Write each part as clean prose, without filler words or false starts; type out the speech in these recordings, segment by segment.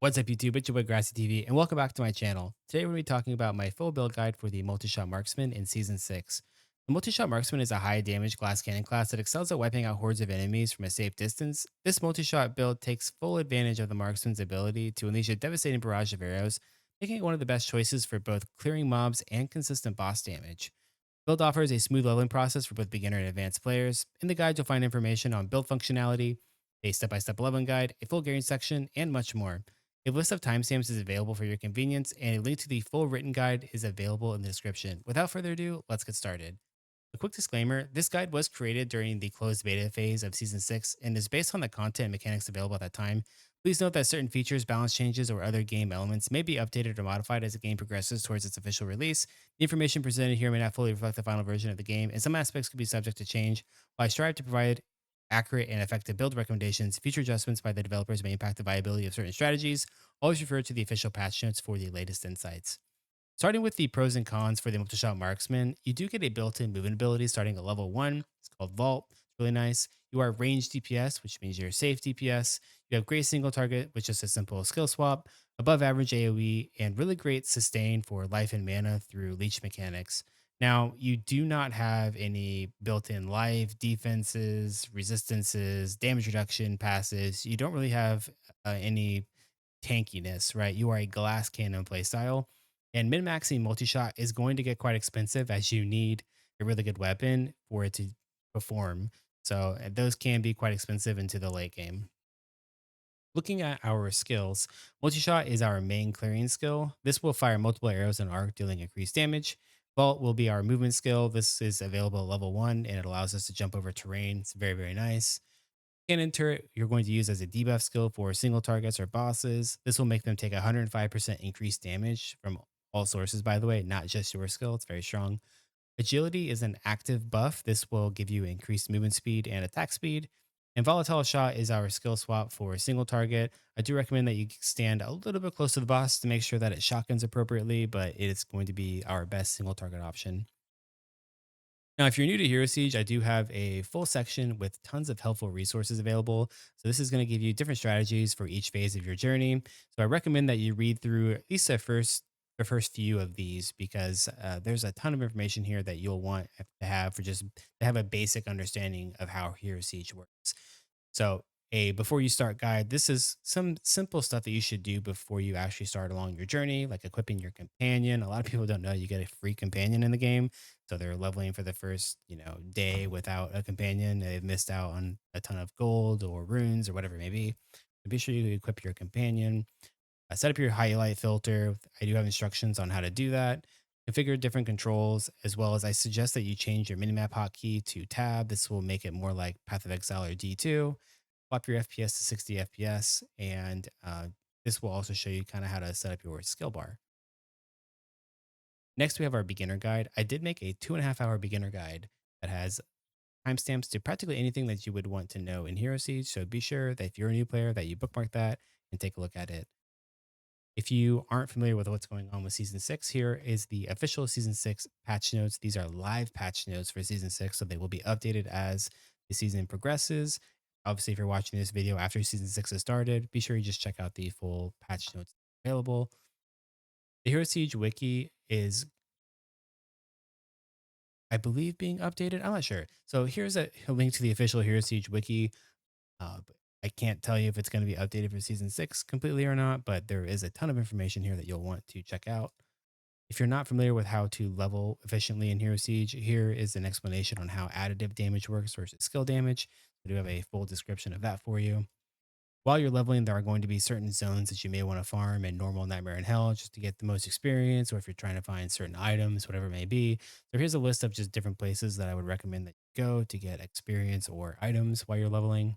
What's up YouTube, it's your boy Grassy TV and welcome back to my channel. Today we're going to be talking about my full build guide for the Multishot Marksman in Season 6. The Multishot Marksman is a high damage glass cannon class that excels at wiping out hordes of enemies from a safe distance. This Multishot build takes full advantage of the Marksman's ability to unleash a devastating barrage of arrows, making it one of the best choices for both clearing mobs and consistent boss damage. Build offers a smooth leveling process for both beginner and advanced players. In the guide you'll find information on build functionality, a step-by-step leveling guide, a full gearing section, and much more. A list of timestamps is available for your convenience, and a link to the full written guide is available in the description. Without further ado, let's get started. A quick disclaimer, this guide was created during the closed beta phase of Season 6 and is based on the content and mechanics available at that time. Please note that certain features, balance changes, or other game elements may be updated or modified as the game progresses towards its official release. The information presented here may not fully reflect the final version of the game, and some aspects could be subject to change. While I strive to provide accurate and effective build recommendations, future adjustments by the developers may impact the viability of certain strategies. Always refer to the official patch notes for the latest insights. Starting with the pros and cons for the Multishot Marksman, you do get a built-in movement ability starting at level 1. It's called Vault. It's really nice. You are ranged DPS, which means you're safe DPS. You have great single target, which is a simple skill swap, above average AoE, and really great sustain for life and mana through leech mechanics. Now, you do not have any built-in life, defenses, resistances, damage reduction passes. You don't really have any tankiness, right? You are a glass cannon playstyle. And min-maxing multi-shot is going to get quite expensive as you need a really good weapon for it to perform. So those can be quite expensive into the late game. Looking at our skills, multi-shot is our main clearing skill. This will fire multiple arrows in arc, dealing increased damage. Vault will be our movement skill. This is available at level 1 and it allows us to jump over terrain. It's very, very nice. Cannon turret, you're going to use as a debuff skill for single targets or bosses. This will make them take 105% increased damage from all sources, by the way, not just your skill. It's very strong. Agility is an active buff. This will give you increased movement speed and attack speed. And Volatile Shot is our skill swap for a single target. I do recommend that you stand a little bit close to the boss to make sure that it shotguns appropriately, but it is going to be our best single target option. Now, if you're new to Hero Siege, I do have a full section with tons of helpful resources available. So this is going to give you different strategies for each phase of your journey. So I recommend that you read through at least the first few of these because there's a ton of information here that you'll want to have for just to have a basic understanding of how Hero Siege works. So a before you start guide, this is some simple stuff that you should do before you actually start along your journey, like equipping your companion. A lot of people don't know you get a free companion in the game. So they're leveling for the first, day without a companion. They've missed out on a ton of gold or runes or whatever it may be. So be sure you equip your companion. Set up your highlight filter. I do have instructions on how to do that. Configure different controls, as well as I suggest that you change your minimap hotkey to tab. This will make it more like Path of Exile or D2. Swap your FPS to 60 FPS, and this will also show you kind of how to set up your skill bar. Next, we have our beginner guide. I did make a 2.5 hour beginner guide that has timestamps to practically anything that you would want to know in Hero Siege. So be sure that if you're a new player that you bookmark that and take a look at it. If you aren't familiar with what's going on with Season 6, here is the official Season 6 patch notes. These are live patch notes for Season 6, so they will be updated as the season progresses. Obviously, if you're watching this video after Season 6 has started, be sure you just check out the full patch notes available. The Hero Siege Wiki is, I believe, being updated. I'm not sure. So here's a link to the official Hero Siege Wiki. But I can't tell you if it's going to be updated for Season 6 completely or not, but there is a ton of information here that you'll want to check out. If you're not familiar with how to level efficiently in Hero Siege, here is an explanation on how additive damage works versus skill damage. I do have a full description of that for you. While you're leveling, there are going to be certain zones that you may want to farm in normal, nightmare, and hell just to get the most experience, or if you're trying to find certain items, whatever it may be. So here's a list of just different places that I would recommend that you go to get experience or items while you're leveling.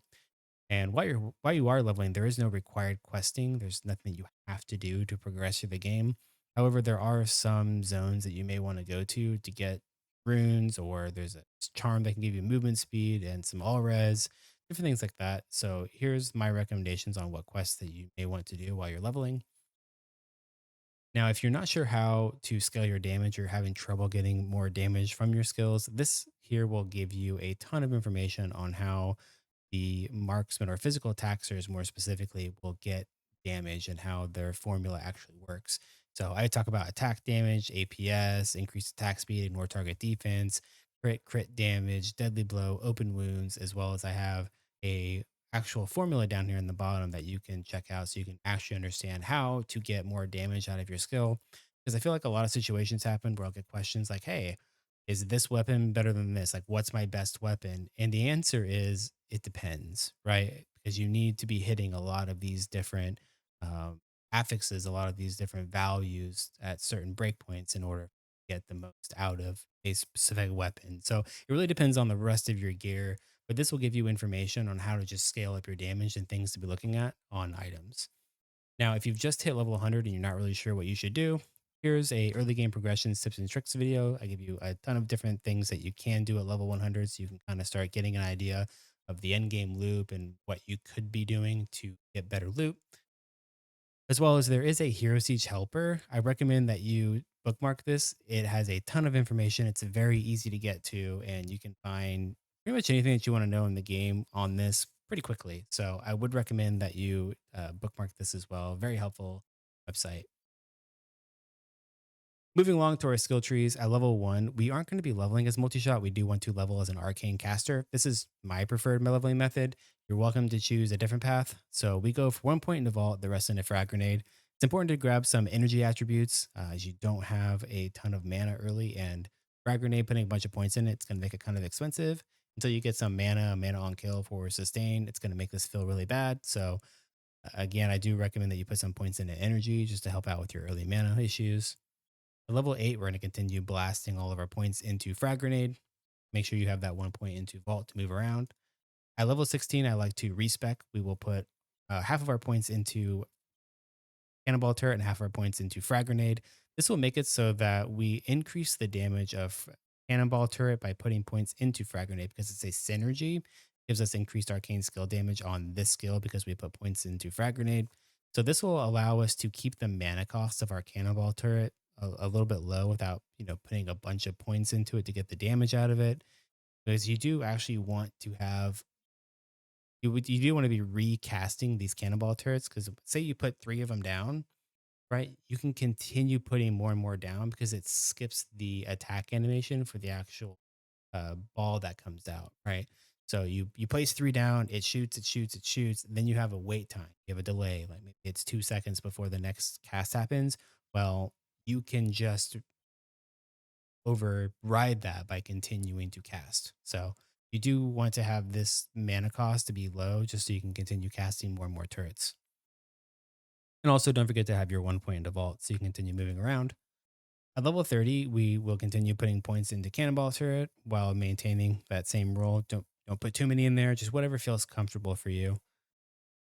And while you are leveling, there is no required questing. There's nothing that you have to do to progress through the game. However, there are some zones that you may want to go to get runes, or there's a charm that can give you movement speed and some all res, different things like that. So here's my recommendations on what quests that you may want to do while you're leveling. Now, if you're not sure how to scale your damage or having trouble getting more damage from your skills, this here will give you a ton of information on how the marksman or physical attackers more specifically will get damage and how their formula actually works. So I talk about attack damage, APS, increased attack speed, ignore target defense, crit damage, deadly blow, open wounds, as well as I have a actual formula down here in the bottom that you can check out so you can actually understand how to get more damage out of your skill. Because I feel like a lot of situations happen where I'll get questions like, hey, is this weapon better than this? Like, what's my best weapon? And the answer is it depends, right? Because you need to be hitting a lot of these different um, affixes, a lot of these different values at certain breakpoints in order to get the most out of a specific weapon. So it really depends on the rest of your gear, but this will give you information on how to just scale up your damage and things to be looking at on items. Now, if you've just hit level 100 and you're not really sure what you should do, here's a early game progression tips and tricks video. I give you a ton of different things that you can do at level 100 so you can kind of start getting an idea of the end game loop and what you could be doing to get better loot. As well as there is a Hero Siege helper. I recommend that you bookmark this. It has a ton of information. It's very easy to get to, and you can find pretty much anything that you want to know in the game on this pretty quickly. So I would recommend that you bookmark this as well. Very helpful website. Moving along to our skill trees at level 1, we aren't going to be leveling as multi-shot. We do want to level as an arcane caster. This is my preferred leveling method. You're welcome to choose a different path. So we go for 1 point into vault, the rest in a frag grenade. It's important to grab some energy attributes as you don't have a ton of mana early, and frag grenade putting a bunch of points in it, it's going to make it kind of expensive until you get some mana on kill for sustain. It's going to make this feel really bad. So again, I do recommend that you put some points into energy just to help out with your early mana issues. At level 8, we're going to continue blasting all of our points into Frag Grenade. Make sure you have that 1 point into Vault to move around. At level 16, I like to respec. We will put half of our points into Cannonball Turret and half our points into Frag Grenade. This will make it so that we increase the damage of Cannonball Turret by putting points into Frag Grenade because it's a synergy. Gives us increased arcane skill damage on this skill because we put points into Frag Grenade. So this will allow us to keep the mana cost of our Cannonball Turret a little bit low without putting a bunch of points into it to get the damage out of it. Because you do actually want to have you do want to be recasting these Cannonball Turrets because say you put 3 of them down, right? You can continue putting more and more down because it skips the attack animation for the actual ball that comes out, right? So you place 3 down, it shoots, it shoots, it shoots. Then you have a wait time. You have a delay, like maybe it's 2 seconds before the next cast happens. Well, you can just override that by continuing to cast. So you do want to have this mana cost to be low just so you can continue casting more and more turrets. And also don't forget to have your 1 point into vault so you can continue moving around. At level 30, we will continue putting points into Cannonball Turret while maintaining that same role. Don't put too many in there, just whatever feels comfortable for you.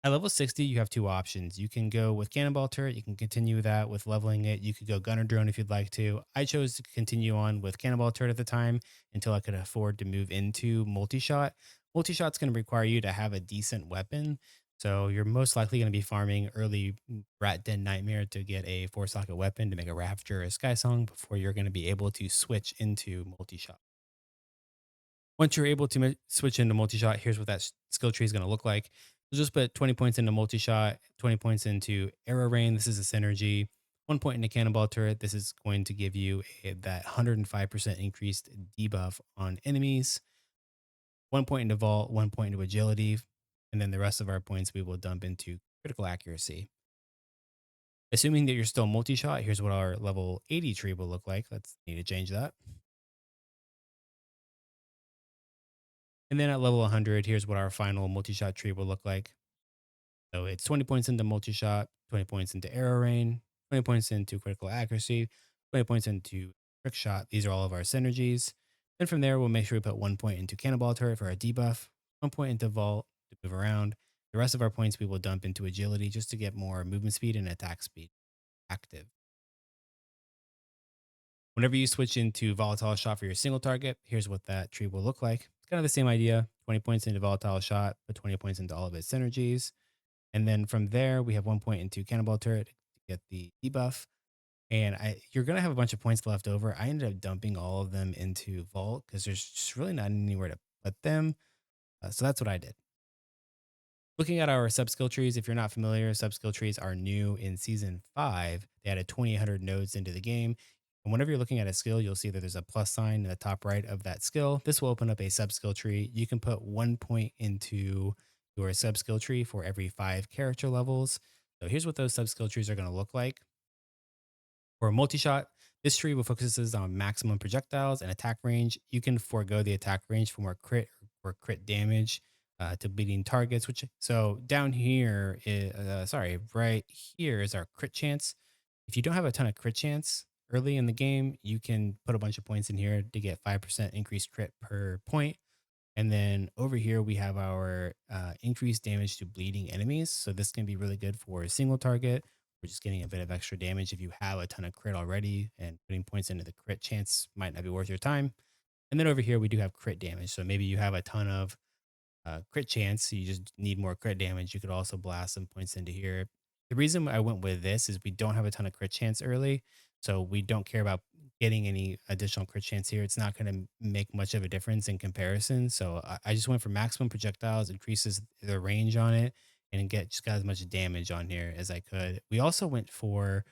At level 60, you have 2 options. You can go with Cannonball Turret. You can continue that with leveling it. You could go Gunner Drone if you'd like to. I chose to continue on with Cannonball Turret at the time until I could afford to move into Multishot. Multishot's going to require you to have a decent weapon. So you're most likely going to be farming early Rat Den Nightmare to get a 4 socket weapon to make a Ravager or a Sky Song before you're going to be able to switch into Multishot. Once you're able to switch into multi-shot, here's what that skill tree is going to look like. So just put 20 points into multi-shot, 20 points into arrow rain. This is a synergy. 1 point into cannonball turret. This is going to give you that 105% increased debuff on enemies. 1 point into vault, 1 point into agility. And then the rest of our points we will dump into critical accuracy. Assuming that you're still multi-shot, here's what our level 80 tree will look like. Let's need to change that. And then at level 100, here's what our final multi-shot tree will look like. So it's 20 points into multi-shot, 20 points into arrow rain, 20 points into critical accuracy, 20 points into trick shot. These are all of our synergies. Then from there, we'll make sure we put 1 point into cannonball turret for our debuff, 1 point into vault to move around. The rest of our points we will dump into agility just to get more movement speed and attack speed active. Whenever you switch into volatile shot for your single target, here's what that tree will look like. It's kind of the same idea. 20 points into volatile shot, put 20 points into all of its synergies. And then from there, we have 1 point into Cannonball Turret to get the debuff. And you're going to have a bunch of points left over. I ended up dumping all of them into Vault because there's just really not anywhere to put them. So that's what I did. Looking at our sub skill trees, if you're not familiar, sub skill trees are new in season 5. They added 2,800 nodes into the game. And whenever you're looking at a skill, you'll see that there's a plus sign in the top right of that skill. This will open up a sub skill tree. You can put 1 point into your sub skill tree for every 5 character levels. So here's what those sub skill trees are going to look like. For multi-shot, this tree will focuses on maximum projectiles and attack range. You can forego the attack range for more crit or crit damage to bleeding targets. Which so down here is right here is our crit chance. If you don't have a ton of crit chance early in the game, you can put a bunch of points in here to get 5% increased crit per point. And then over here, we have our increased damage to bleeding enemies. So this can be really good for a single target. We're just getting a bit of extra damage if you have a ton of crit already, and putting points into the crit chance might not be worth your time. And then over here, we do have crit damage. So maybe you have a ton of crit chance, so you just need more crit damage. You could also blast some points into here. The reason I went with this is we don't have a ton of crit chance early, so we don't care about getting any additional crit chance here. It's not going to make much of a difference in comparison. So I just went for maximum projectiles, increases the range on it, and just got as much damage on here as I could. We also went for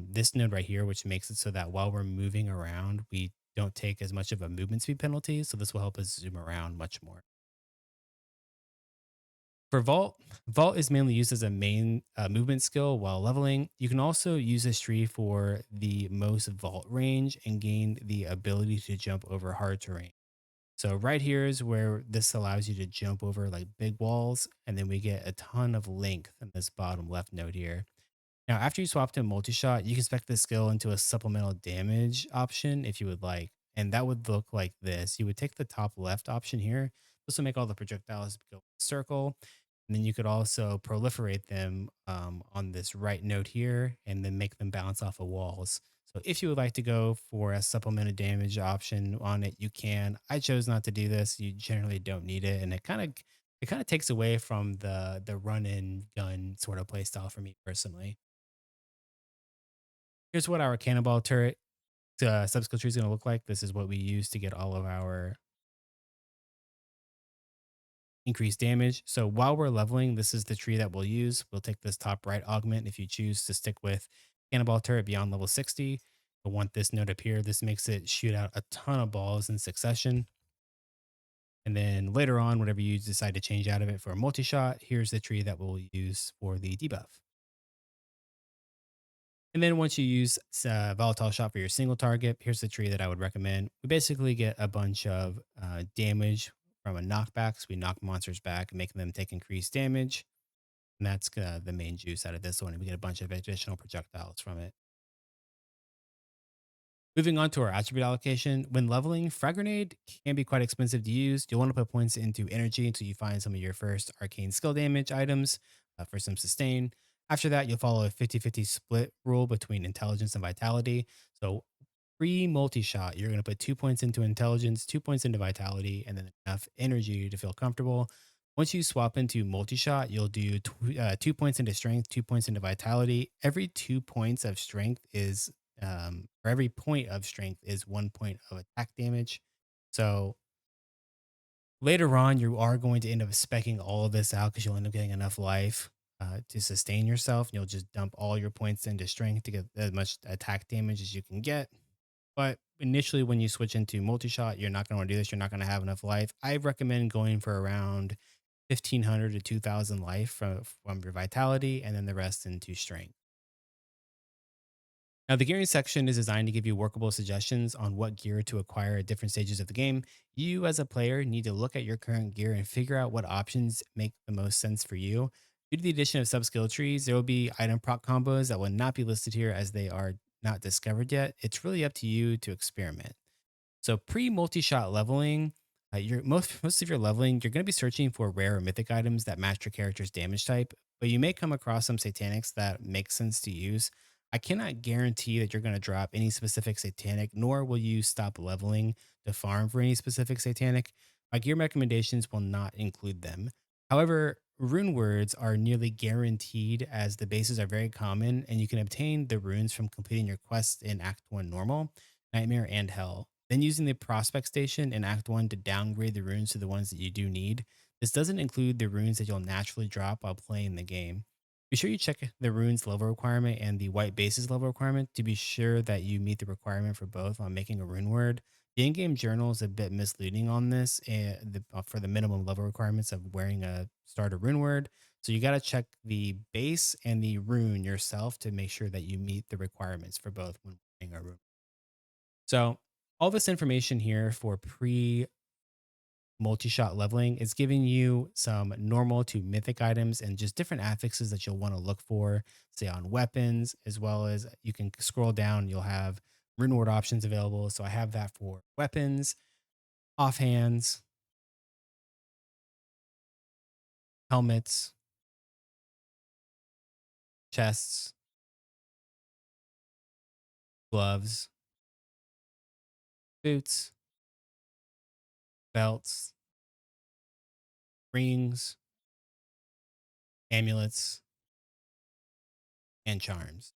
this node right here, which makes it so that while we're moving around, we don't take as much of a movement speed penalty. So this will help us zoom around much more. For Vault is mainly used as a main movement skill while leveling. You can also use this tree for the most Vault range and gain the ability to jump over hard terrain. So right here is where this allows you to jump over like big walls, and then we get a ton of length in this bottom left node here. Now, after you swap to multi-shot, you can spec this skill into a supplemental damage option if you would like. And that would look like this. You would take the top left option here. This will make all the projectiles go in a circle. And then you could also proliferate them on this right node here and then make them bounce off of walls. So if you would like to go for a supplemented damage option on it, you can. I chose not to do this. You generally don't need it. And it kind of takes away from the run and gun sort of play style for me personally. Here's what our Cannonball Turret subskill tree is going to look like. This is what we use to get all of our increased damage. So while we're leveling, this is the tree that we'll use. We'll take this top right augment if you choose to stick with Cannonball Turret beyond level 60. You'll want this node up here. This makes it shoot out a ton of balls in succession. And then later on, whenever you decide to change out of it for a multi-shot, here's the tree that we'll use for the debuff. And then once you use Volatile Shot for your single target, here's the tree that I would recommend. We basically get a bunch of damage from a knockback. So we knock monsters back, making them take increased damage. And that's the main juice out of this one. And we get a bunch of additional projectiles from it. Moving on to our attribute allocation. When leveling, Frag Grenade can be quite expensive to use. You'll want to put points into energy until you find some of your first arcane skill damage items for some sustain. After that, you'll follow a 50-50 split rule between intelligence and vitality. So pre-multi-shot, you're going to put 2 points into intelligence, 2 points into vitality, and then enough energy to feel comfortable. Once you swap into multi-shot, you'll do 2 points into strength, 2 points into vitality. Every 2 points of strength is for every point of strength is 1 point of attack damage. So later on, you are going to end up specking all of this out because you'll end up getting enough life to sustain yourself. And you'll just dump all your points into strength to get as much attack damage as you can get. But initially, when you switch into multi-shot, you're not going to want to do this. You're not going to have enough life. I recommend going for around 1,500 to 2,000 life from your vitality, and then the rest into strength. Now, the gearing section is designed to give you workable suggestions on what gear to acquire at different stages of the game. You, as a player, need to look at your current gear and figure out what options make the most sense for you. Due to the addition of sub skill trees, there will be item proc combos that will not be listed here as they are not discovered yet. It's really up to you to experiment. So pre-multi-shot leveling, your most of your leveling, you're going to be searching for rare or mythic items that match your character's damage type, but you may come across some satanics that make sense to use. I cannot guarantee that you're going to drop any specific satanic, nor will you stop leveling to farm for any specific satanic. My gear recommendations will not include them. However, rune words are nearly guaranteed as the bases are very common, and you can obtain the runes from completing your quests in Act 1 normal, Nightmare, and Hell. Then using the prospect station in Act 1 to downgrade the runes to the ones that you do need. This doesn't include the runes that you'll naturally drop while playing the game. Be sure you check the runes level requirement and the white bases level requirement to be sure that you meet the requirement for both on making a rune word. The in-game journal is a bit misleading on this for the minimum level requirements of wearing a starter rune word. So you got to check the base and the rune yourself to make sure that you meet the requirements for both when wearing a rune. So all this information here for multi-shot leveling is giving you some normal to mythic items and just different affixes that you'll want to look for, say on weapons, as well as you can scroll down, you'll have rune ward options available. So I have that for weapons, offhands, helmets, chests, gloves, boots, belts, rings, amulets, and charms.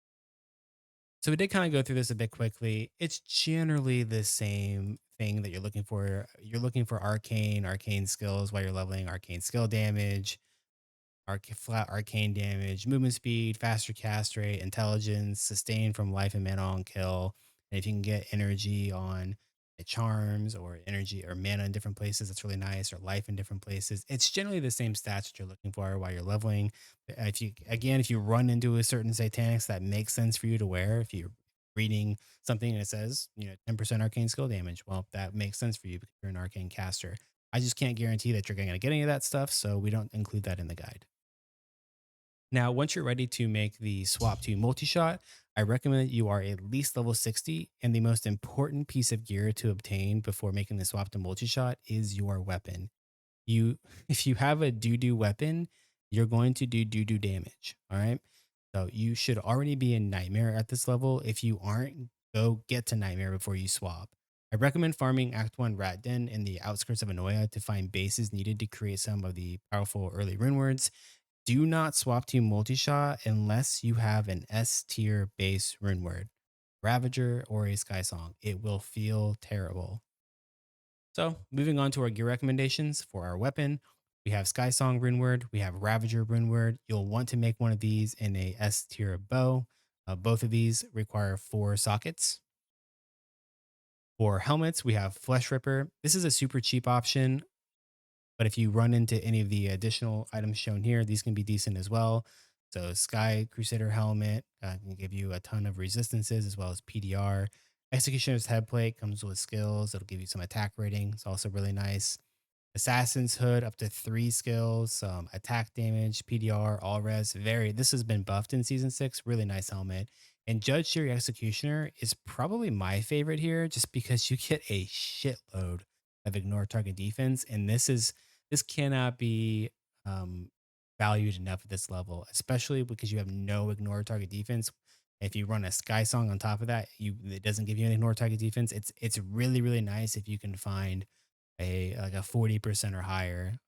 So we did kind of go through this a bit quickly. It's generally the same thing that you're looking for. You're looking for arcane skills while you're leveling, arcane skill damage, flat arcane damage, movement speed, faster cast rate, intelligence, sustain from life and mana on kill. And if you can get energy on charms or energy or mana in different places, that's really nice, or life in different places. It's generally the same stats that you're looking for while you're leveling. If you run into a certain satanics that makes sense for you to wear, if you're reading something and it says, 10% arcane skill damage, well, that makes sense for you because you're an arcane caster. I just can't guarantee that you're going to get any of that stuff, so we don't include that in the guide. Now, once you're ready to make the swap to multi-shot, I recommend you are at least level 60. And the most important piece of gear to obtain before making the swap to multi-shot is your weapon. You, if you have a doo-doo weapon, you're going to do doo-doo damage. All right. So you should already be in Nightmare at this level. If you aren't, go get to Nightmare before you swap. I recommend farming Act 1 Rat Den in the outskirts of Anoia to find bases needed to create some of the powerful early rune words. Do not swap to multi-shot unless you have an S tier base rune word, Ravager or a Sky Song. It will feel terrible. So moving on to our gear recommendations for our weapon, we have Sky Song rune word, we have Ravager rune word. You'll want to make one of these in a S tier bow. Both of these require 4 sockets. For helmets, we have Flesh Ripper. This is a super cheap option. But if you run into any of the additional items shown here, these can be decent as well. So Sky Crusader helmet can give you a ton of resistances as well as PDR. Executioner's headplate comes with skills. It'll give you some attack rating. It's also really nice. Assassin's Hood up to 3 skills, some attack damage, PDR, all res. This has been buffed in season 6. Really nice helmet. And Judge Jury Executioner is probably my favorite here just because you get a shitload of ignore target defense. And this cannot be um, valued enough at this level, especially because you have no ignore target defense. If you run a Sky Song on top of that, it doesn't give you an ignore target defense. It's really, really nice if you can find a 40% or higher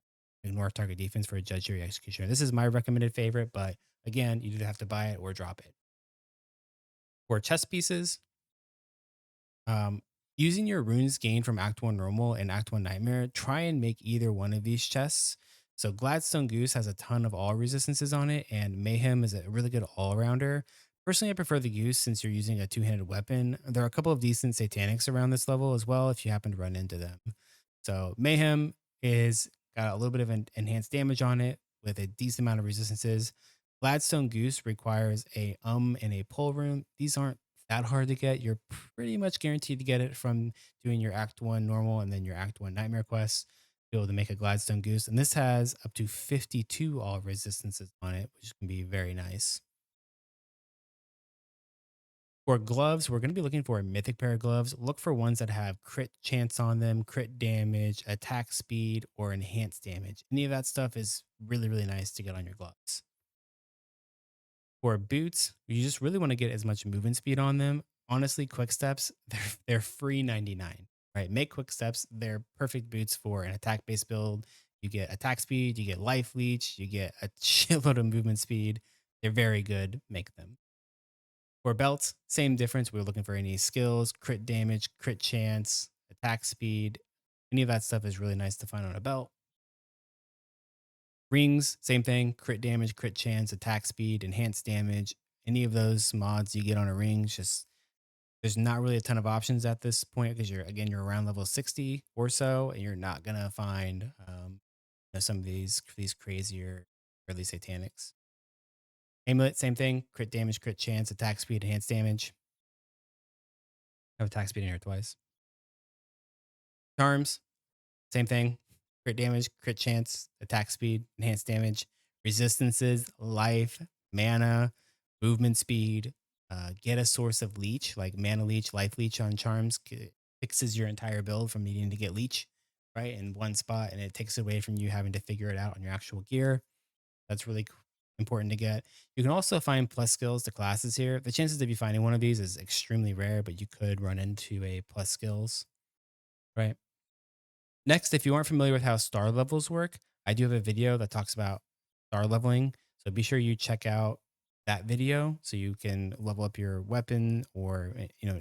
ignore target defense for a judge jury executioner. This is my recommended favorite, but again, you either have to buy it or drop it. For chess pieces, um, using your runes gained from Act 1 Normal and Act 1 Nightmare, try and make either one of these chests. So Gladstone Goose has a ton of all resistances on it, and Mayhem is a really good all-rounder. Personally, I prefer the Goose since you're using a two-handed weapon. There are a couple of decent satanics around this level as well if you happen to run into them. So Mayhem is got a little bit of enhanced damage on it with a decent amount of resistances. Gladstone Goose requires a and a pull rune. These aren't that hard to get. You're pretty much guaranteed to get it from doing your Act 1 normal and then your Act 1 nightmare quests. Be able to make a Gladstone Goose. And this has up to 52 all resistances on it, which can be very nice. For gloves, we're going to be looking for a mythic pair of gloves. Look for ones that have crit chance on them, crit damage, attack speed, or enhanced damage. Any of that stuff is really, really nice to get on your gloves. For boots, you just really want to get as much movement speed on them. Honestly, quick steps, they're free 99. Right? Make quick steps. They're perfect boots for an attack based build. You get attack speed, you get life leech, you get a shitload of movement speed. They're very good. Make them. For belts, same difference. We're looking for any skills, crit damage, crit chance, attack speed. Any of that stuff is really nice to find on a belt. Rings, same thing, crit damage, crit chance, attack speed, enhanced damage. Any of those mods you get on a ring, just there's not really a ton of options at this point because you're around level 60 or so, and you're not gonna find some of these crazier early satanics. Amulet, same thing, crit damage, crit chance, attack speed, enhanced damage. I have attack speed in here twice. Charms, same thing. Crit damage, crit chance, attack speed, enhanced damage, resistances, life, mana, movement speed. Get a source of leech, like mana leech, life leech on charms. Fixes your entire build from needing to get leech, right, in one spot, and it takes away from you having to figure it out on your actual gear. That's really important to get. You can also find plus skills to classes here. The chances of you finding one of these is extremely rare, but you could run into a plus skills, right? Next, if you aren't familiar with how star levels work, I do have a video that talks about star leveling. So be sure you check out that video so you can level up your weapon or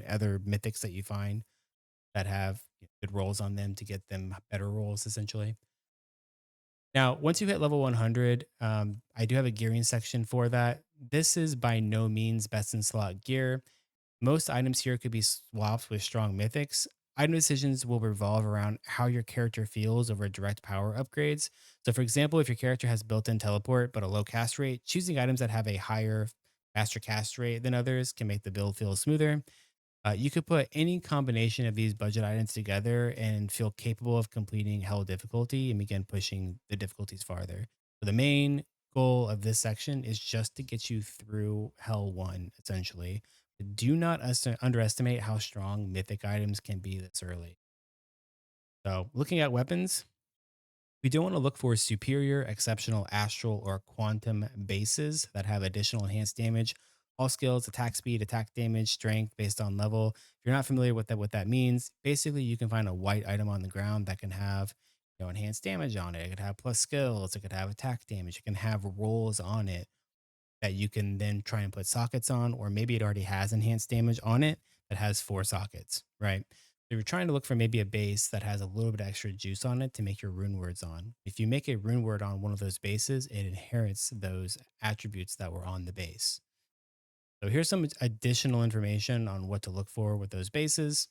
other mythics that you find that have good rolls on them to get them better rolls essentially. Now, once you hit level 100, I do have a gearing section for that. This is by no means best in slot gear. Most items here could be swapped with strong mythics. Item decisions will revolve around how your character feels over direct power upgrades. So, for example, if your character has built in teleport but a low cast rate, choosing items that have a higher, faster cast rate than others can make the build feel smoother. You could put any combination of these budget items together and feel capable of completing hell difficulty and begin pushing the difficulties farther. So the main goal of this section is just to get you through hell one, essentially. But do not underestimate how strong mythic items can be this early. So looking at weapons, we do want to look for superior, exceptional, astral, or quantum bases that have additional enhanced damage. All skills, attack speed, attack damage, strength based on level. If you're not familiar with what that means, basically you can find a white item on the ground that can have enhanced damage on it. It could have plus skills, it could have attack damage, it can have rolls on it that you can then try and put sockets on, or maybe it already has enhanced damage on it that has four sockets, right? So you're trying to look for maybe a base that has a little bit of extra juice on it to make your rune words on. If you make a rune word on one of those bases, it inherits those attributes that were on the base. So here's some additional information on what to look for with those bases.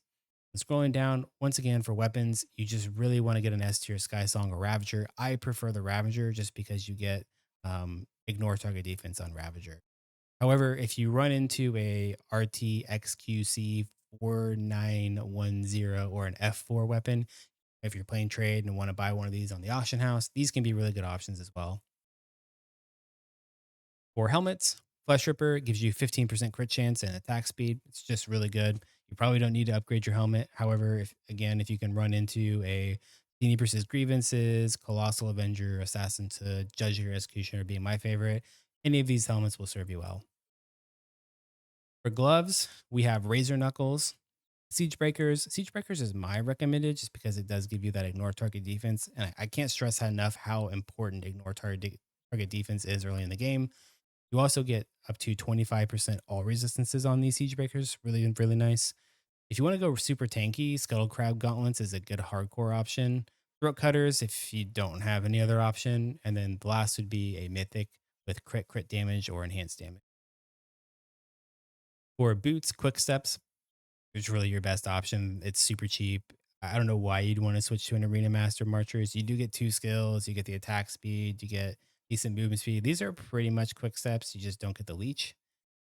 And scrolling down, once again, for weapons, you just really want to get an S tier Sky Song or Ravager. I prefer the Ravager just because you get ignore target defense on Ravager. However, if you run into a RTXQC 4910 or an F4 weapon, if you're playing trade and want to buy one of these on the auction house, these can be really good options as well. For helmets, Flesh Ripper gives you 15% crit chance and attack speed. It's just really good. You probably don't need to upgrade your helmet. However, if you can run into a Genie versus Grievances, Colossal Avenger, Assassin to Judge Your Executioner being my favorite, any of these helmets will serve you well. For gloves, we have Razor Knuckles, Siege Breakers. Siege Breakers is my recommended just because it does give you that ignore target defense. And I can't stress enough how important ignore target defense is early in the game. You also get up to 25% all resistances on these Siege Breakers. Really, really nice. If you want to go super tanky, Scuttle Crab Gauntlets is a good hardcore option. Throat Cutters, if you don't have any other option. And then the last would be a Mythic with crit damage or enhanced damage. For boots, Quick Steps is really your best option. It's super cheap. I don't know why you'd want to switch to an Arena Master Marchers. You do get two skills. You get the attack speed. You get decent movement speed. These are pretty much quick steps. You just don't get the leech.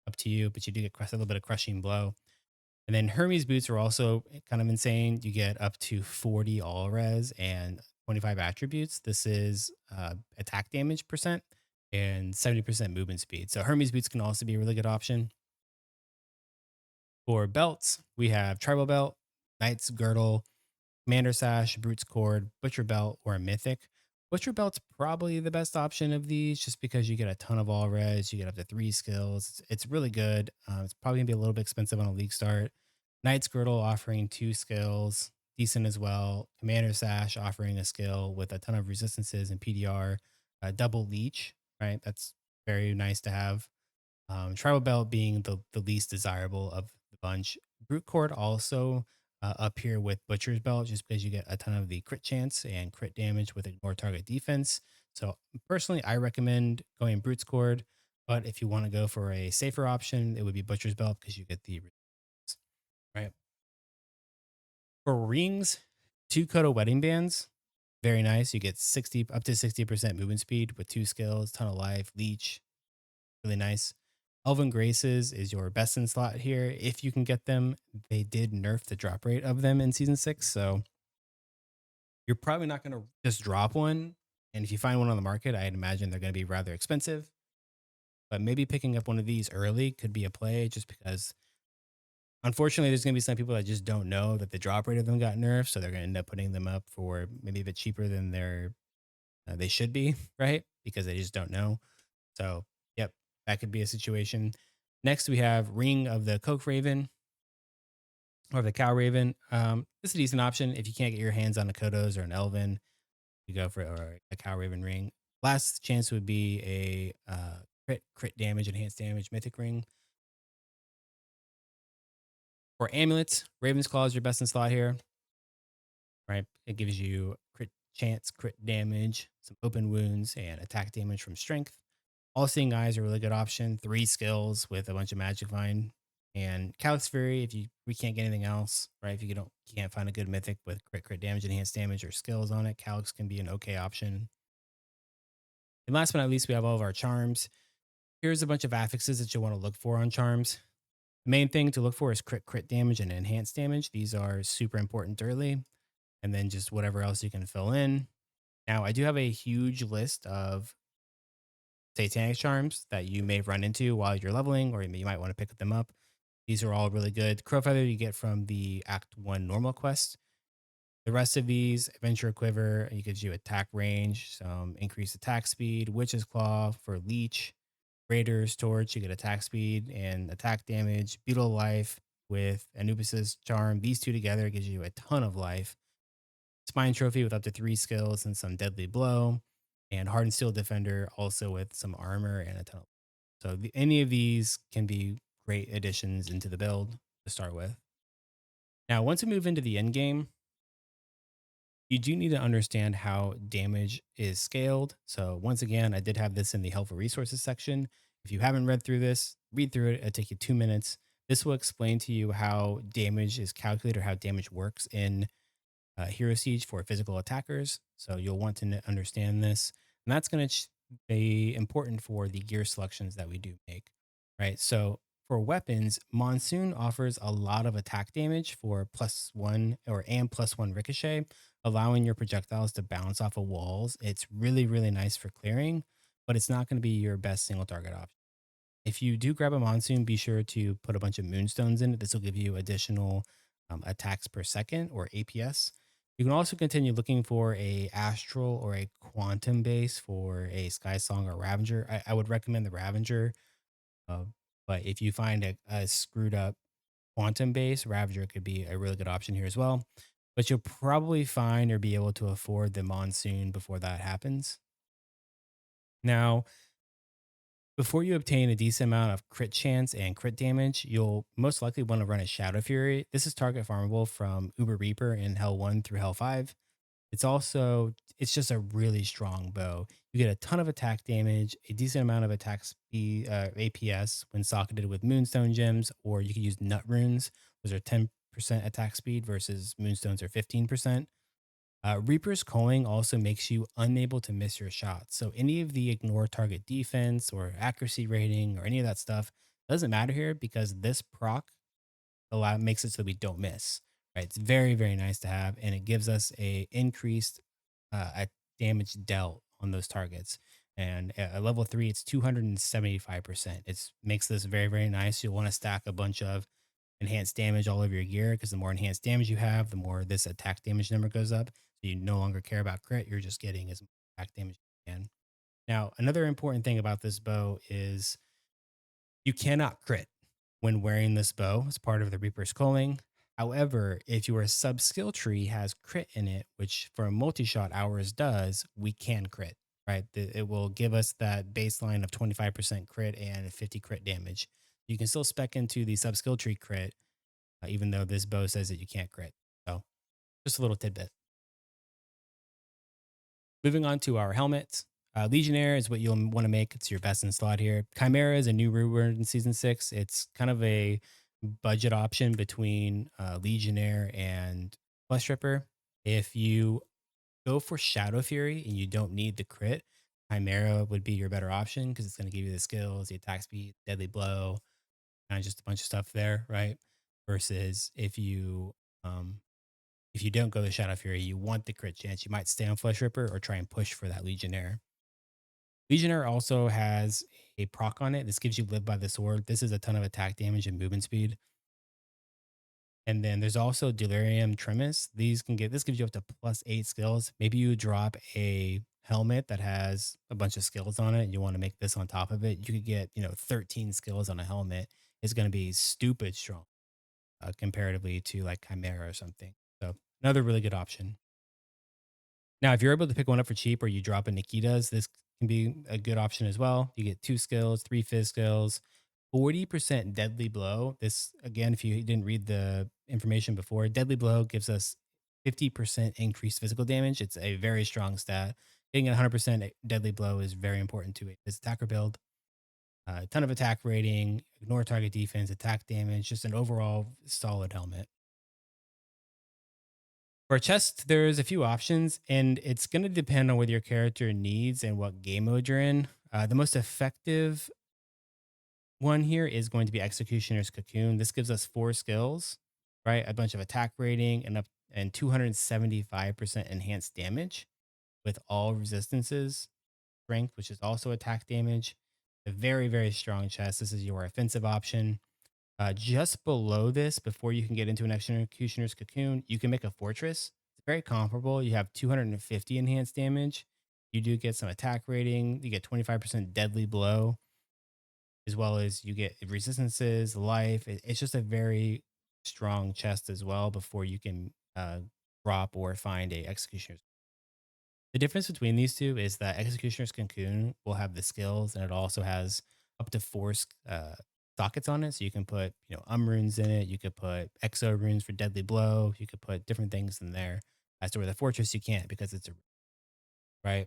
Up to you, but you do get a little bit of crushing blow. And then Hermes boots are also kind of insane. You get up to 40 all res and 25 attributes. This is attack damage percent and 70% movement speed. So Hermes boots can also be a really good option. For belts, we have Tribal Belt, Knight's Girdle, Commander Sash, Brute's Cord, Butcher Belt, or a Mythic. Butcher Belt's probably the best option of these just because you get a ton of all res, you get up to three skills. It's really good. It's probably going to be a little bit expensive on a league start. Knight's Girdle offering two skills, decent as well. Commander Sash offering a skill with a ton of resistances and PDR. Double Leech, right? That's very nice to have. Tribal Belt being the least desirable of the bunch. Brute Cord also up here with Butcher's Belt just because you get a ton of the crit chance and crit damage with ignore target defense. So personally, I recommend going Brute Scored, but if you want to go for a safer option, it would be Butcher's Belt because you get the resistance, right. For rings, two Kodo wedding bands, very nice. You get 60 up to 60% movement speed with two skills, ton of life, leech, really nice. Elven Graces is your best in slot here. If you can get them, they did nerf the drop rate of them in season 6, so you're probably not going to just drop one. And if you find one on the market, I'd imagine they're going to be rather expensive. But maybe picking up one of these early could be a play just because unfortunately there's going to be some people that just don't know that the drop rate of them got nerfed. So they're going to end up putting them up for maybe a bit cheaper than they should be, right? Because they just don't know. So, yep, that could be a situation. Next, we have Ring of the Coke Raven or the Cow Raven. This is a decent option if you can't get your hands on a Kodos or an Elven. You go for a Cow Raven ring. Last chance would be a crit damage, enhanced damage, mythic ring. For amulets, Raven's Claw is your best in slot here, right? It gives you crit chance, crit damage, some open wounds, and attack damage from strength. All Seeing Eyes are a really good option. 3 skills with a bunch of magic find. And Calyx Fury, if we can't get anything else, right? If you can't find a good mythic with crit damage, enhanced damage, or skills on it, Calyx can be an okay option. And last but not least, we have all of our charms. Here's a bunch of affixes that you'll want to look for on charms. The main thing to look for is crit damage and enhanced damage. These are super important early. And then just whatever else you can fill in. Now, I do have a huge list of satanic charms that you may run into while you're leveling, or you might want to pick them up. These are all really good. Crowfeather you get from the Act 1 normal quest. The rest of these, Adventure Quiver, it gives you attack range, some increased attack speed. Witch's Claw for Leech. Raider's Torch, you get attack speed and attack damage. Beetle Life with Anubis's Charm. These two together gives you a ton of life. Spine Trophy with up to 3 skills and some Deadly Blow. And Hardened Steel Defender also with some armor and a ton of. So any of these can be great additions into the build to start with. Now, once we move into the end game, you do need to understand how damage is scaled. So once again, I did have this in the helpful resources section. If you haven't read through this, read through it. It'll take you 2 minutes. This will explain to you how damage is calculated or how damage works in Hero Siege for physical attackers. So you'll want to understand this. And that's going to be important for the gear selections that we do make, right? So for weapons, Monsoon offers a lot of attack damage for +1 and +1 ricochet, allowing your projectiles to bounce off of walls. It's really, really nice for clearing, but it's not going to be your best single target option. If you do grab a Monsoon, be sure to put a bunch of Moonstones in it. This will give you additional attacks per second or APS. You can also continue looking for a Astral or a Quantum base for a Sky Song or Ravager. I would recommend the Ravager, uh, but if you find a screwed up Quantum base, Ravager could be a really good option here as well. But you'll probably find or be able to afford the Monsoon before that happens. Now, before you obtain a decent amount of crit chance and crit damage, you'll most likely want to run a Shadow Fury. This is target farmable from Uber Reaper in Hell 1 through Hell 5. It's just a really strong bow. You get a ton of attack damage, a decent amount of attack speed, APS when socketed with Moonstone gems, or you can use Nut Runes. Those are 10% attack speed versus Moonstones are 15%. Reaper's Culling also makes you unable to miss your shots. So any of the ignore target defense or accuracy rating or any of that stuff doesn't matter here because this proc makes it so we don't miss. Right, it's very very nice to have, and it gives us a increased damage dealt on those targets. And at level 3, it's 275%. It makes this very very nice. You'll want to stack a bunch of enhanced damage all over your gear because the more enhanced damage you have, the more this attack damage number goes up. So you no longer care about crit. You're just getting as much attack damage as you can. Now, another important thing about this bow is you cannot crit when wearing this bow as part of the Reaper's Culling. However, if your sub skill tree has crit in it, which for a multi-shot ours does, we can crit, right? It will give us that baseline of 25% crit and 50 crit damage. You can still spec into the sub skill tree crit, even though this bow says that you can't crit. So just a little tidbit. Moving on to our helmet. Legionnaire is what you'll want to make. It's your best in slot here. Chimera is a new reward in season 6. It's kind of a budget option between Legionnaire and Flesh Ripper. If you go for Shadow Fury and you don't need the crit, Chimera would be your better option because it's going to give you the skills, the attack speed, deadly blow, kind of just a bunch of stuff there, right? Versus if you don't go the Shadow Fury, you want the crit chance, you might stay on Flesh Ripper or try and push for that Legionnaire. Legionnaire also has a proc on it. This gives you Live by the Sword. This is a ton of attack damage and movement speed. And then there's also Delirium Tremis. This gives you up to +8 skills. Maybe you drop a helmet that has a bunch of skills on it and you want to make this on top of it. You could get, 13 skills on a helmet. It's going to be stupid strong comparatively to like Chimera or something. So another really good option. Now, if you're able to pick one up for cheap or you drop a Nikita's, this can be a good option as well. You get 2 skills, 3 fizz skills, 40% deadly blow. This, again, if you didn't read the information before, deadly blow gives us 50% increased physical damage. It's a very strong stat. Getting a 100% deadly blow is very important to this attacker build. A ton of attack rating, ignore target defense, attack damage, just an overall solid helmet. For a chest, there's a few options, and it's going to depend on what your character needs and what game mode you're in. The most effective one here is going to be Executioner's Cocoon. This gives us 4 skills, right? A bunch of attack rating and 275% enhanced damage with all resistances, strength, which is also attack damage. A very, very strong chest. This is your offensive option. Just below this, before you can get into an Executioner's Cocoon, you can make a Fortress. It's very comparable. You have 250 enhanced damage. You do get some attack rating. You get 25% deadly blow, as well as you get resistances, life. It's just a very strong chest as well before you can drop or find a Executioner's. The difference between these two is that Executioner's Cocoon will have the skills and it also has up to 4 sockets on it. So you can put, runes in it. You could put exo runes for deadly blow. You could put different things in there. As to where the fortress you can't because it's a right.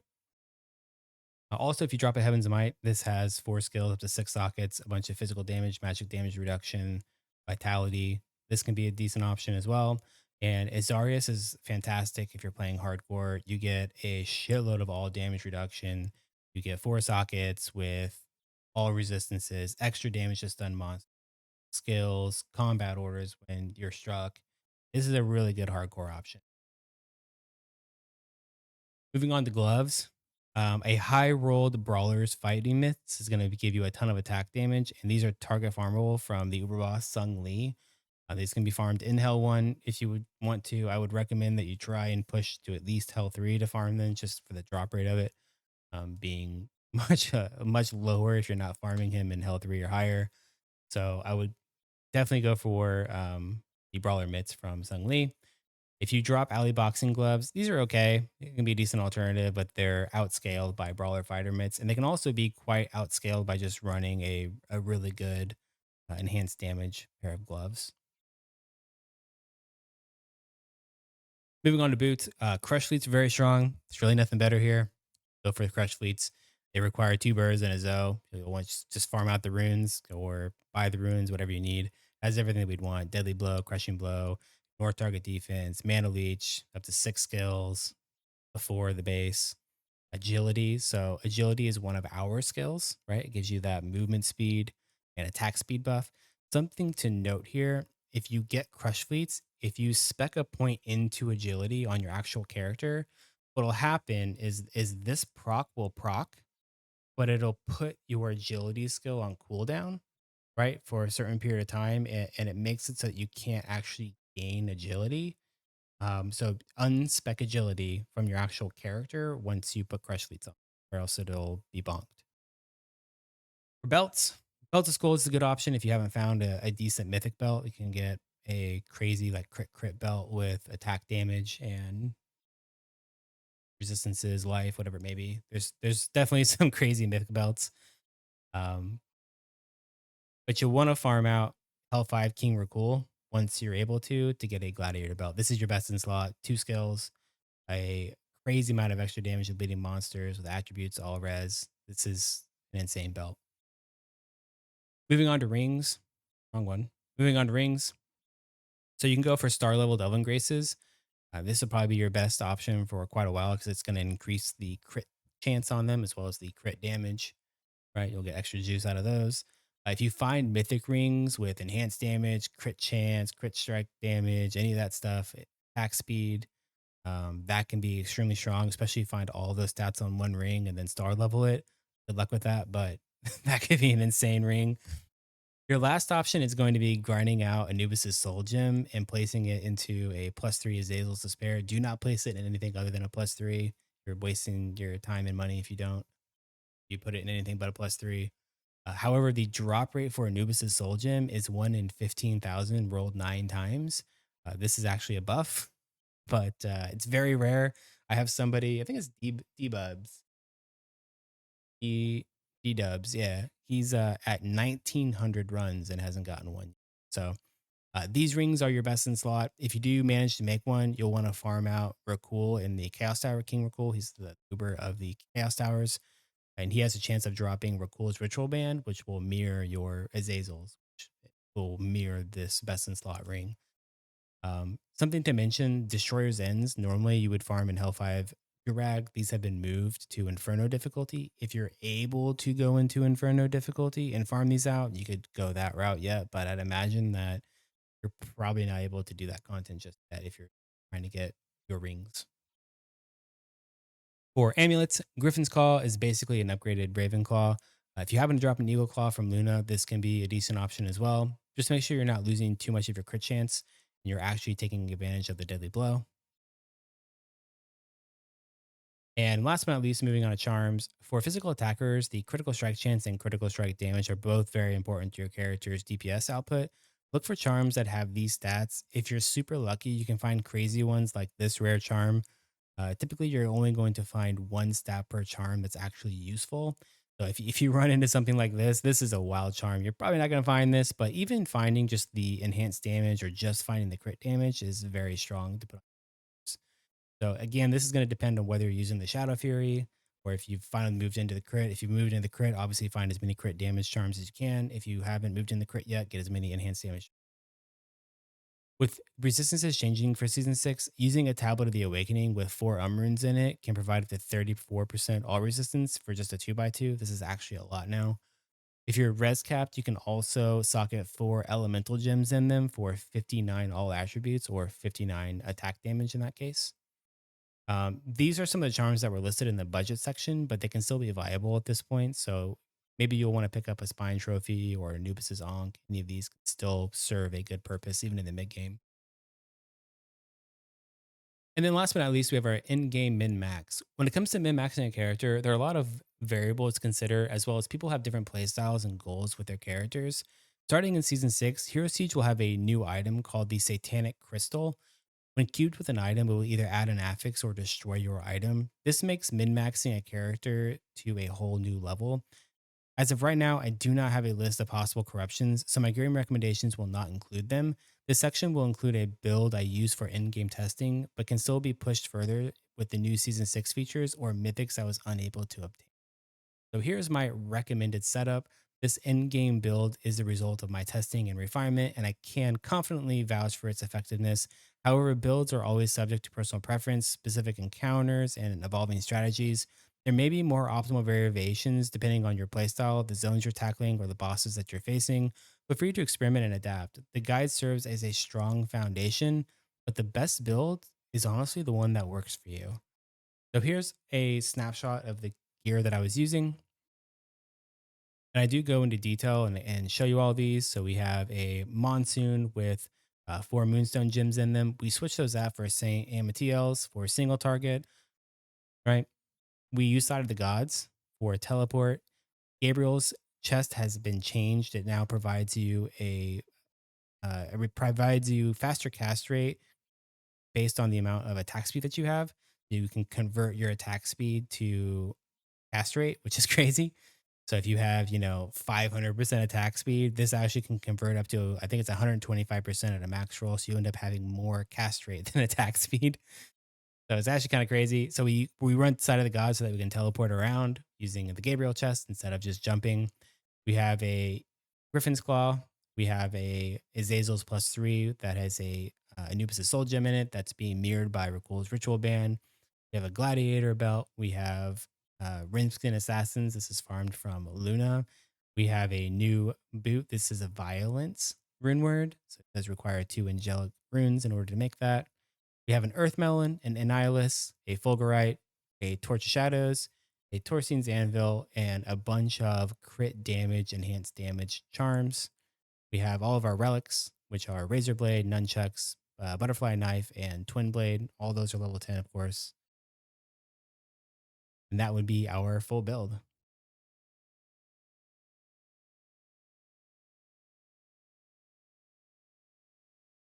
Also, if you drop a Heaven's Might, this has 4 skills, up to 6 sockets, a bunch of physical damage, magic damage reduction, vitality. This can be a decent option as well. And Azarius is fantastic if you're playing hardcore. You get a shitload of all damage reduction. You get 4 sockets with all resistances, extra damage to stun monsters, skills, combat orders when you're struck. This is a really good hardcore option. Moving on to gloves. A high rolled brawlers fighting myths is going to give you a ton of attack damage, and these are target farmable from the Uber boss Sung Lee. These can be farmed in Hell 1 if you would want to. I would recommend that you try and push to at least Hell 3 to farm them just for the drop rate of it, being much lower if you're not farming him in Hell 3 or higher. So I would definitely go for the brawler mitts from Sung Lee. If you drop alley boxing gloves, these are okay. It can be a decent alternative, but they're outscaled by brawler fighter mitts. And they can also be quite outscaled by just running a really good enhanced damage pair of gloves. Moving on to boots, crush fleets are very strong. There's really nothing better here. Go for the crush fleets. They require 2 birds and a Zoe. You'll want to just farm out the runes or buy the runes, whatever you need. Has everything that we'd want: deadly blow, crushing blow, more target defense, mana leech, up to 6 skills before the base. Agility. So agility is one of our skills, right? It gives you that movement speed and attack speed buff. Something to note here: if you get crush fleets, if you spec a point into agility on your actual character, what'll happen is this proc will proc, but it'll put your agility skill on cooldown, right, for a certain period of time, and it makes it so that you can't actually gain agility. So unspec agility from your actual character once you put crush fleets on, or else it'll be bonked. For belts, belt of skulls is a good option if you haven't found a decent mythic belt. You can get a crazy like crit belt with attack damage and resistances, life, whatever it may be. There's definitely some crazy mythic belts. Um, but you'll want to farm out Hell 5 King Rakul once you're able to get a gladiator belt. This is your best in slot, 2 skills, a crazy amount of extra damage to bleeding monsters with attributes all res. This is an insane belt. Moving on to rings. Wrong one. Moving on to rings. So you can go for star level Delvin Graces. This will probably be your best option for quite a while because it's going to increase the crit chance on them as well as the crit damage, right? You'll get extra juice out of those. If you find mythic rings with enhanced damage, crit chance, crit strike damage, any of that stuff, attack speed, that can be extremely strong, especially if you find all those stats on one ring and then star level it. Good luck with that, but that could be an insane ring. Your last option is going to be grinding out Anubis's Soul Gem and placing it into a +3 Azazel's Despair. Do not place it in anything other than a +3. You're wasting your time and money if you don't. You put it in anything but a +3. However, the drop rate for Anubis's Soul Gem is 1 in 15,000 rolled 9 times. This is actually a buff, but it's very rare. I have somebody, I think it's Debubs. D Dubs, yeah. He's at 1900 runs and hasn't gotten one. So these rings are your best in slot. If you do manage to make one, you'll want to farm out Rakul in the Chaos Tower. King Rakul, he's the Uber of the Chaos Towers, and he has a chance of dropping Rakul's Ritual Band, which will mirror your Azazel's, which will mirror this best in slot ring. Something to mention, Destroyer's Ends, normally you would farm in Hell 5 Durag. These have been moved to Inferno difficulty. If you're able to go into Inferno difficulty and farm these out, you could go that route yet, but I'd imagine that you're probably not able to do that content just yet if you're trying to get your rings. For amulets, Griffin's Claw is basically an upgraded Raven Claw. If you happen to drop an Eagle Claw from Luna, this can be a decent option as well. Just make sure you're not losing too much of your crit chance and you're actually taking advantage of the deadly blow. And last but not least, moving on to charms. For physical attackers, the critical strike chance and critical strike damage are both very important to your character's DPS output. Look for charms that have these stats. If you're super lucky, you can find crazy ones like this rare charm. Typically, you're only going to find one stat per charm that's actually useful. So if you run into something like this is a wild charm. You're probably not going to find this, but even finding just the enhanced damage or just finding the crit damage is very strong to put on. So again, this is going to depend on whether you're using the Shadow Fury or if you've finally moved into the crit. If you've moved into the crit, obviously find as many crit damage charms as you can. If you haven't moved in the crit yet, get as many enhanced damage. With resistances changing for season 6, using a Tablet of the Awakening with 4 runes in it can provide up to 34% all resistance for just a 2x2. This is actually a lot now. If you're res capped, you can also socket 4 elemental gems in them for 59 all attributes or 59 attack damage in that case. These are some of the charms that were listed in the budget section, but they can still be viable at this point. So maybe you'll want to pick up a Spine Trophy or Anubis's Ankh. Any of these can still serve a good purpose, even in the mid game. And then last but not least, we have our in-game min-max. When it comes to min-maxing a character, there are a lot of variables to consider, as well as people have different playstyles and goals with their characters. Starting in Season 6, Hero Siege will have a new item called the Satanic Crystal. When cubed with an item, it will either add an affix or destroy your item. This makes min-maxing a character to a whole new level. As of right now, I do not have a list of possible corruptions, so my gearing recommendations will not include them. This section will include a build I use for in-game testing, but can still be pushed further with the new Season 6 features or mythics I was unable to obtain. So here's my recommended setup. This in-game build is the result of my testing and refinement, and I can confidently vouch for its effectiveness. However, builds are always subject to personal preference, specific encounters, and evolving strategies. There may be more optimal variations depending on your playstyle, the zones you're tackling, or the bosses that you're facing, but free to experiment and adapt. The guide serves as a strong foundation, but the best build is honestly the one that works for you. So here's a snapshot of the gear that I was using. And I do go into detail and show you all these. So we have a Monsoon with 4 Moonstone gems in them. We switch those out for Saint Amatiel's for a single target, right? We use Side of the Gods for a teleport. Gabriel's chest has been changed. It now provides you provides you faster cast rate based on the amount of attack speed that you have. You can convert your attack speed to cast rate, which is crazy. So if you have, 500% attack speed, this actually can convert up to, I think it's 125% at a max roll. So you end up having more cast rate than attack speed. So it's actually kind of crazy. So we run side of the god so that we can teleport around using the Gabriel chest instead of just jumping. We have a Griffin's Claw. We have a Azazel's +3 that has a Anubis' Soul Gem in it that's being mirrored by Rakul's Ritual Band. We have a Gladiator belt. We have Rimskin Assassins. This is farmed from Luna. We have a new boot. This is a Violence rune word. So it does require 2 angelic runes in order to make that. We have an Earth Melon, an Annihilus, a Fulgurite, a Torch of Shadows, a Torsine's Anvil, and a bunch of crit damage, enhanced damage charms. We have all of our relics, which are Razor Blade, Nunchucks, Butterfly Knife, and Twin Blade. All those are level 10, of course. And that would be our full build.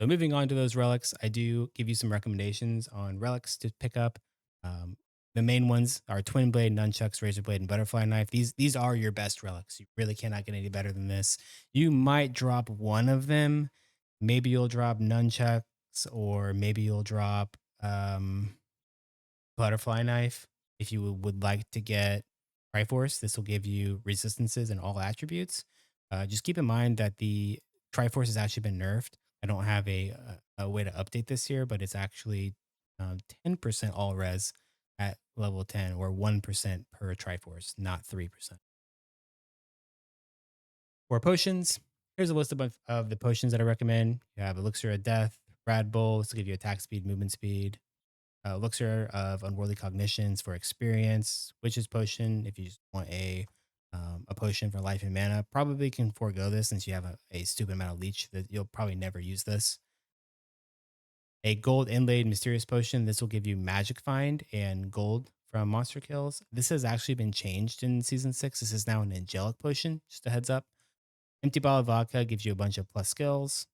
So moving on to those relics, I do give you some recommendations on relics to pick up. Um, the main ones are Twin Blade, Nunchucks, Razor Blade, and Butterfly Knife. These are your best relics. You really cannot get any better than this. You might drop one of them. Maybe you'll drop Nunchucks, or maybe you'll drop Butterfly Knife. If you would like to get Triforce, this will give you resistances and all attributes. Just keep in mind that the Triforce has actually been nerfed. I don't have a way to update this here, but it's actually 10% all res at level 10, or 1% per Triforce, not 3%. For potions, here's a list of the potions that I recommend. You have Elixir of Death, Rad Bull. This will give you attack speed, movement speed. Elixir of Unworldly Cognitions for experience. Witch's Potion, if you just want a potion for life and mana. Probably can forego this since you have a stupid amount of leech that you'll probably never use this. A gold inlaid mysterious potion. This will give you magic find and gold from monster kills. This has actually been changed in season 6. This is now an angelic potion, just a heads up. Empty bottle of vodka gives you a bunch of plus skills.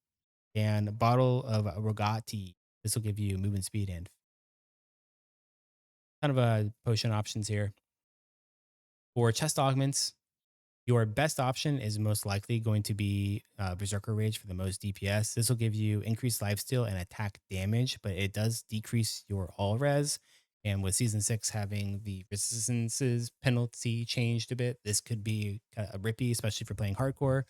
And a bottle of Rogati. This will give you movement speed and kind of a potion options here. For chest augments, your best option is most likely going to be Berserker Rage for the most DPS. This will give you increased lifesteal and attack damage, but it does decrease your all res. And with season 6 having the resistances penalty changed a bit, this could be kind of a rippy, especially for playing hardcore.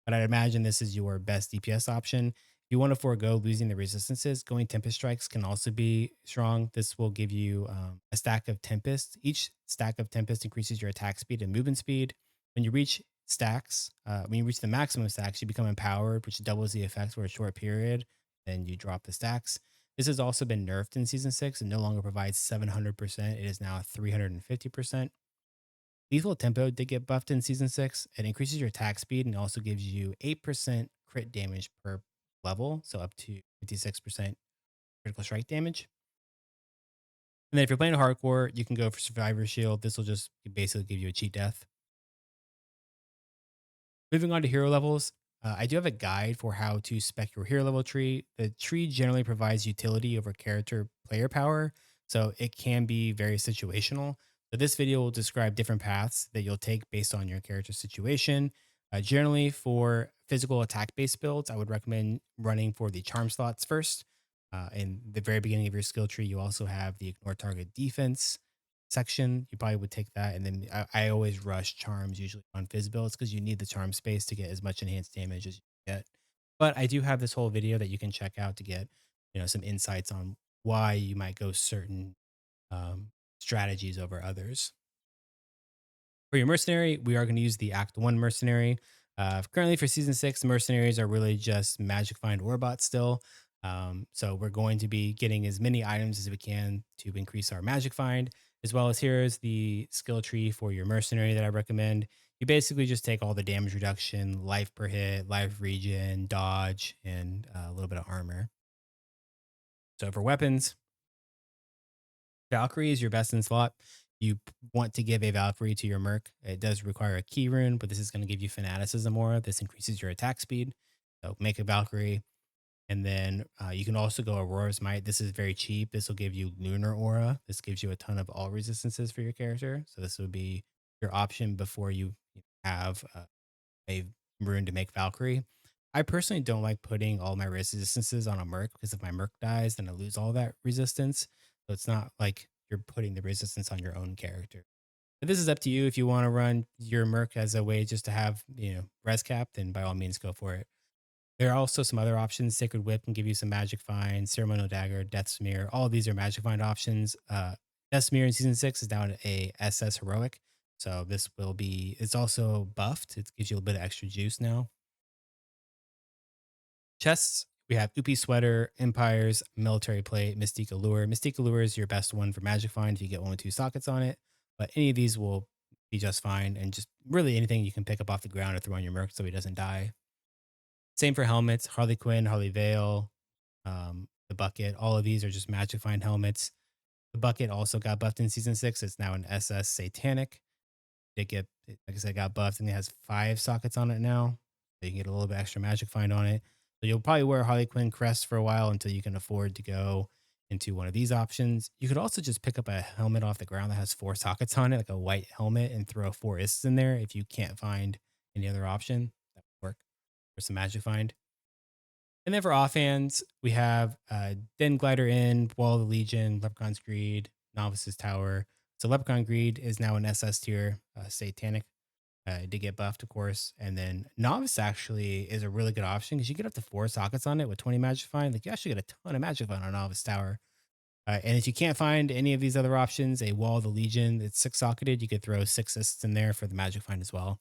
But I'd imagine this is your best DPS option. If you want to forego losing the resistances, going Tempest Strikes can also be strong. This will give you a stack of Tempest. Each stack of Tempest increases your attack speed and movement speed. When you reach when you reach the maximum stacks, you become empowered, which doubles the effects for a short period. Then you drop the stacks. This has also been nerfed in season 6 and no longer provides 700%. It is now 350%. Lethal Tempo did get buffed in season 6. It increases your attack speed and also gives you 8% crit damage per level, so up to 56% critical strike damage. And then if you're playing hardcore, you can go for Survivor Shield. This will just basically give you a cheat death. Moving on to hero levels, I do have a guide for how to spec your hero level tree. The tree generally provides utility over character player power, so it can be very situational. So this video will describe different paths that you'll take based on your character situation. Generally, for physical attack based builds, I would recommend running for the charm slots first. In the very beginning of your skill tree, you also have the ignore target defense section. You probably would take that. And then I always rush charms usually on fizz builds because you need the charm space to get as much enhanced damage as you get. But I do have this whole video that you can check out to get, some insights on why you might go certain strategies over others. For your mercenary, we are going to use the Act 1 mercenary. Currently for season 6, mercenaries are really just magic find orbots still. So we're going to be getting as many items as we can to increase our magic find, as well as here's the skill tree for your mercenary that I recommend. You basically just take all the damage reduction, life per hit, life regen, dodge, and a little bit of armor. So for weapons, Valkyrie is your best in slot. Want to give a Valkyrie to your Merc. It does require a key rune, but this is going to give you Fanaticism aura. This increases your attack speed. So make a Valkyrie. And then you can also go Aurora's Might. This is very cheap. This will give you Lunar Aura. This gives you a ton of all resistances for your character. So this would be your option before you have a rune to make Valkyrie. I personally don't like putting all my resistances on a Merc because if my Merc dies, then I lose all that resistance. So it's not like you're putting the resistance on your own character. But this is up to you. If you want to run your Merc as a way just to have, res cap, then by all means go for it. There are also some other options. Sacred Whip can give you some Magic Find, Ceremonial Dagger, Death Smear. All of these are Magic Find options. Death Smear in Season 6 is down a SS Heroic. So this will be, it's also buffed. It gives you a little bit of extra juice now. Chests, we have Upi Sweater, Empires, Military Plate, Mystique Allure. Mystique Allure is your best one for Magic Find if you get one with two sockets on it. But any of these will be just fine. And just really anything you can pick up off the ground or throw on your Merc so he doesn't die. Same for helmets, Harley Quinn, Harley Vale, the bucket. All of these are just Magic Find helmets. The bucket also got buffed in season 6. It's now an SS Satanic. Like I said, got buffed and it has 5 sockets on it now. So you can get a little bit extra Magic Find on it. So you'll probably wear a Harley Quinn crest for a while until you can afford to go into one of these options. You could also just pick up a helmet off the ground that has 4 sockets on it, like a white helmet, and throw 4 ists in there if you can't find any other option. That would work for some Magic Find. And then for offhands, we have Den Glider Inn, Wall of the Legion, Leprechaun's Greed, Novice's Tower. So Leprechaun Greed is now an SS tier, Satanic. It did get buffed, of course. And then Novice actually is a really good option because you get up to 4 sockets on it with 20 Magic Find. Like you actually get a ton of Magic Find on Novice Tower. And if you can't find any of these other options, a Wall of the Legion, it's 6 socketed. You could throw 6 assists in there for the Magic Find as well.